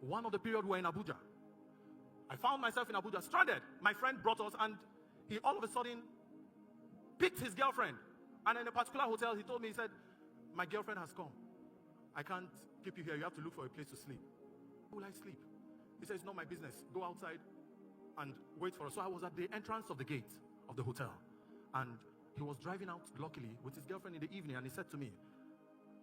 One of the period we were in Abuja. I found myself in Abuja, stranded. My friend brought us, and he all of a sudden picked his girlfriend. And in a particular hotel, he told me, he said, my girlfriend has come. I can't keep you here. You have to look for a place to sleep. Where will I sleep? He said, it's not my business. Go outside and wait for us. So I was at the entrance of the gate of the hotel. And he was driving out, luckily, with his girlfriend in the evening. And he said to me,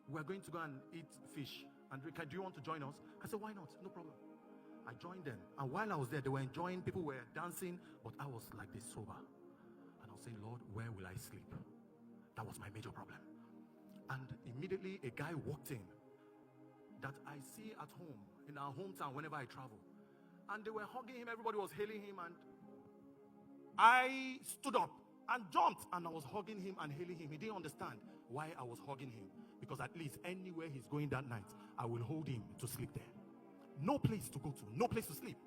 we're going to go and eat fish. And do you want to join us? I said, why not? No problem. I joined them. And while I was there, they were enjoying, people were dancing, but I was like this sober. And I was saying, Lord, where will I sleep? That was my major problem. And immediately a guy walked in that I see at home, in our hometown, whenever I travel. And they were hugging him, everybody was hailing him, and I stood up and jumped, and I was hugging him and hailing him. He didn't understand why I was hugging him, because at least anywhere he's going that night, I will hold him to sleep there. No place to go to, no place to sleep.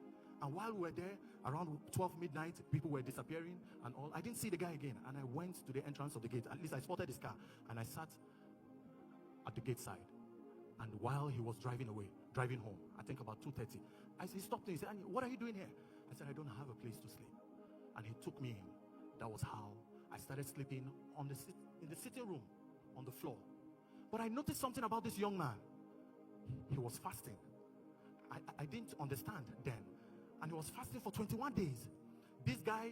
And while we were there, around 12 midnight, people were disappearing and all. I didn't see the guy again, and I went to the entrance of the gate. At least I spotted his car, and I sat at the gate side. And while he was driving home, I think about 2:30, he stopped me. He said, what are you doing here? I said, I don't have a place to sleep. And he took me in. That was how I started sleeping in the sitting room, on the floor. But I noticed something about this young man. He was fasting. I didn't understand then. And he was fasting for 21 days. This guy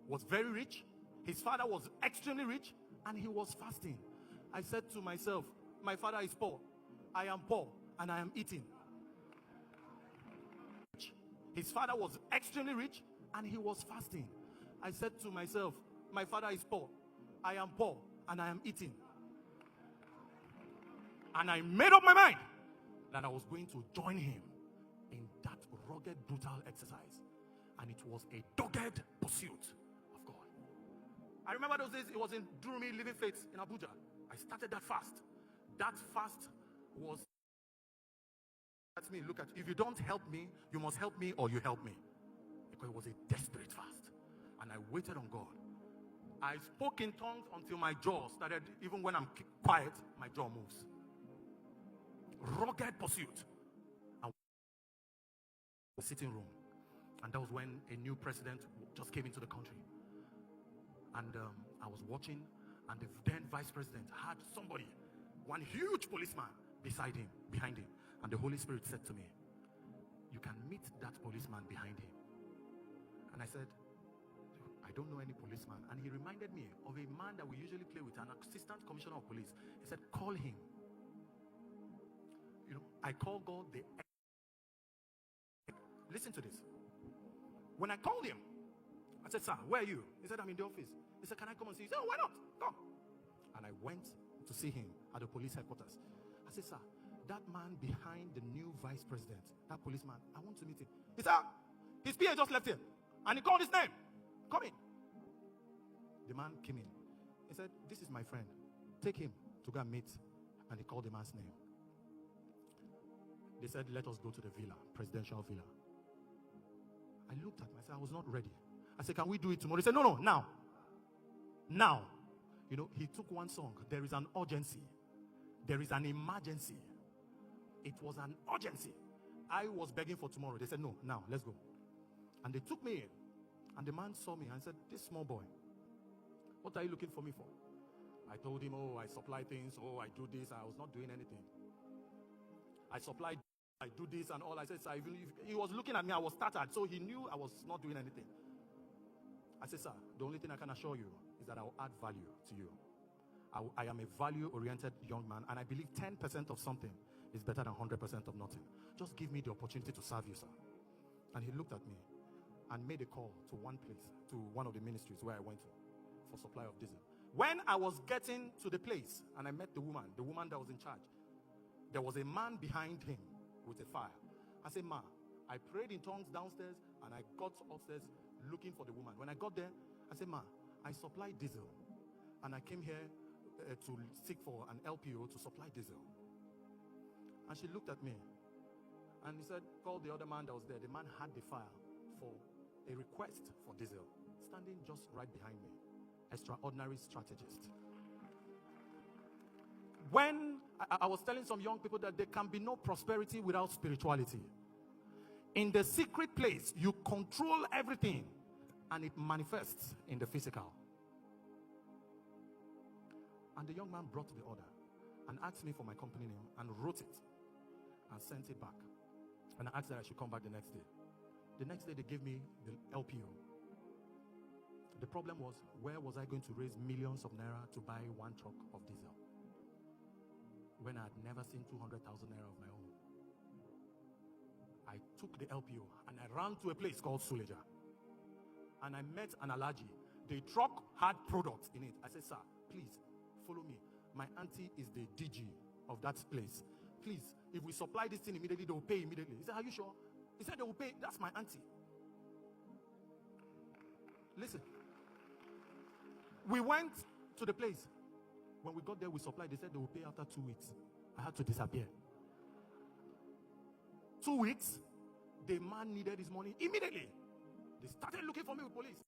was very rich. His father was extremely rich, and he was fasting. I said to myself, my father is poor. I am poor, and I am eating. His father was extremely rich, and he was fasting. I said to myself, my father is poor. I am poor, and I am eating. And I made up my mind that I was going to join him in that rugged, brutal exercise. And it was a dogged pursuit of God. I remember those days, it was in Durumi Living Faith in Abuja. I started that fast. That fast was, that's me, look at, if you don't help me, you must help me or you help me. Because it was a desperate fast. And I waited on God. I spoke in tongues until my jaw started, even when I'm quiet, my jaw moves. Rugged pursuit. And the sitting room. And that was when a new president just came into the country. And I was watching, and the then vice president had somebody, one huge policeman behind him. And the Holy Spirit said to me, you can meet that policeman behind him. And I said, I don't know any policeman. And he reminded me of a man that we usually play with, an assistant commissioner of police. He said, call him. You know, I call God the... Listen to this. When I called him, I said, sir, where are you? He said, I'm in the office. He said, can I come and see you? He said, oh, why not? Come. And I went to see him at the police headquarters. I said, sir, that man behind the new vice president, that policeman, I want to meet him. He said, his PA just left here. And he called his name. Come in. The man came in. He said, this is my friend. Take him to go and meet. And he called the man's name. They said, let us go to the villa, presidential villa. I looked at myself. I was not ready. I said, can we do it tomorrow? He said, no, now. Now. You know, he took one song. There is an urgency. There is an emergency. It was an urgency. I was begging for tomorrow. They said, no, now, let's go. And they took me in. And the man saw me and said, this small boy, what are you looking for me for? I told him, oh, I supply things. Oh, I do this. I was not doing anything. I supplied, I do this and all. I said, sir, even if he was looking at me, I was startled. So he knew I was not doing anything. I said, sir, the only thing I can assure you is that I will add value to you. I am a value-oriented young man, and I believe 10% of something is better than 100% of nothing. Just give me the opportunity to serve you, sir. And he looked at me and made a call to one place, to one of the ministries where I went to for supply of diesel. When I was getting to the place and I met the woman that was in charge, there was a man behind him with a fire. I said, ma, I prayed in tongues downstairs and I got upstairs looking for the woman. When I got there, I said, ma, I supply diesel and I came here to seek for an LPO to supply diesel. And she looked at me and he said, call the other man that was there. The man had the file for a request for diesel, standing just right behind me. Extraordinary strategist. When I was telling some young people that there can be no prosperity without spirituality. In the secret place, you control everything, and it manifests in the physical. And the young man brought the order and asked me for my company name and wrote it and sent it back. And I asked that I should come back the next day. The next day, they gave me the LPO. The problem was, where was I going to raise millions of naira to buy one truck of diesel when I had never seen 200,000 naira of my own? I took the LPO and I ran to a place called Suleja. And I met an Alaji. The truck had products in it. I said, sir, please follow me. My auntie is the DG of that place. Please, if we supply this thing immediately, they will pay immediately. He said, are you sure? He said, they will pay. That's my auntie. Listen. We went to the place. When we got there, we supplied. They said they will pay after 2 weeks. I had to disappear. 2 weeks, the man needed his money immediately. They started looking for me with police.